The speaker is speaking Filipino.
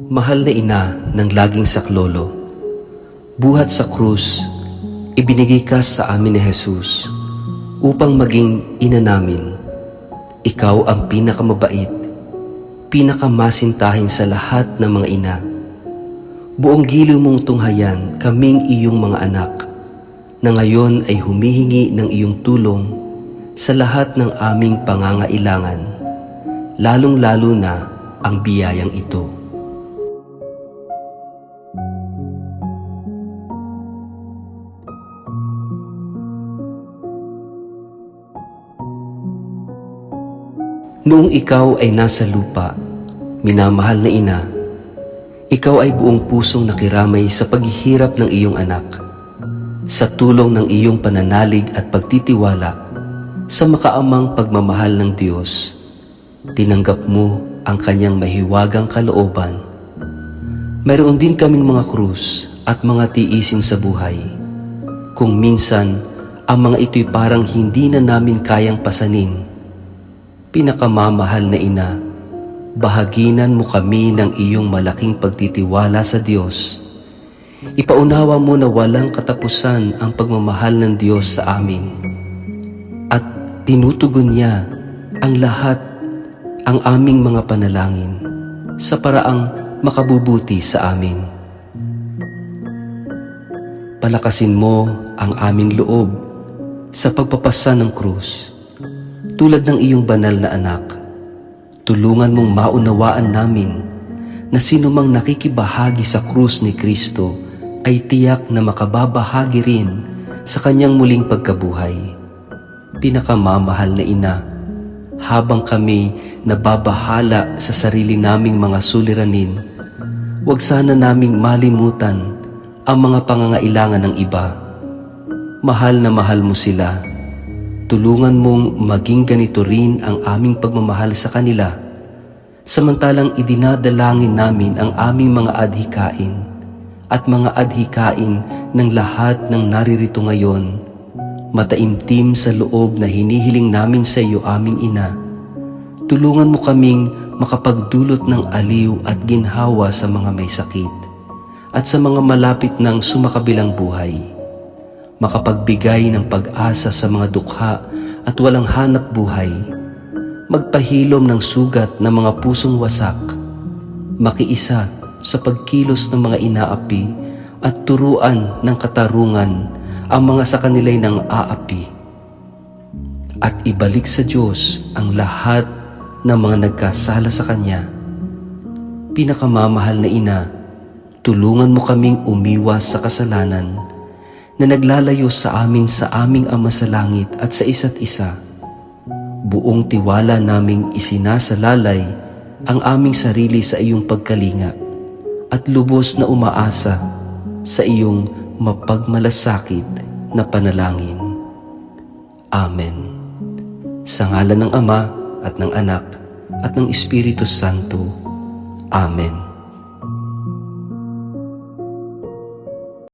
Mahal na ina ng laging saklolo, buhat sa krus, ibinigay ka sa amin ni Jesus upang maging ina namin. Ikaw ang pinakamabait, pinakamasintahin sa lahat ng mga ina. Buong giliw mong tunghayan kaming iyong mga anak, na ngayon ay humihingi ng iyong tulong sa lahat ng aming pangangailangan, lalong-lalo na ang biyayang ito. Noong ikaw ay nasa lupa, minamahal na ina, ikaw ay buong pusong nakiramay sa paghihirap ng iyong anak. Sa tulong ng iyong pananalig at pagtitiwala sa makaamang pagmamahal ng Diyos, tinanggap mo ang kanyang mahiwagang kalooban. Mayroon din kaming mga krus at mga tiisin sa buhay. Kung minsan, ang mga ito'y parang hindi na namin kayang pasanin. Pinakamamahal na ina, bahaginan mo kami ng iyong malaking pagtitiwala sa Diyos. Ipaunawa mo na walang katapusan ang pagmamahal ng Diyos sa amin. At tinutugon niya ang lahat ang aming mga panalangin sa paraang makabubuti sa amin. Palakasin mo ang aming loob sa pagpapasa ng krus. Tulad ng iyong banal na anak, tulungan mong maunawaan namin na sino mang nakikibahagi sa krus ni Kristo ay tiyak na makababahagi rin sa kanyang muling pagkabuhay. Pinakamamahal na ina, habang kami nababahala sa sarili naming mga suliranin, huwag sana naming malimutan ang mga pangangailangan ng iba. Mahal na mahal mo sila. Tulungan mong maging ganito rin ang aming pagmamahal sa kanila, samantalang idinadalangin namin ang aming mga adhikain at mga adhikain ng lahat ng naririto ngayon. Mataimtim sa loob na hinihiling namin sa iyo, aming ina. Tulungan mo kaming makapagdulot ng aliw at ginhawa sa mga may sakit at sa mga malapit ng sumakabilang buhay. Makapagbigay ng pag-asa sa mga dukha at walang hanap buhay. Magpahilom ng sugat ng mga pusong wasak. Makiisa sa pagkilos ng mga inaapi at turuan ng katarungan ang mga sa kanila'y nang aapi. At ibalik sa Diyos ang lahat ng mga nagkasala sa Kanya. Pinakamamahal na ina, tulungan mo kaming umiwas sa kasalanan na naglalayo sa amin sa aming Ama sa langit at sa isa't isa. Buong tiwala naming isinasalalay ang aming sarili sa iyong pagkalinga at lubos na umaasa sa iyong mapagmalasakit na panalangin. Amen. Sa ngalan ng Ama at ng Anak at ng Espiritu Santo. Amen.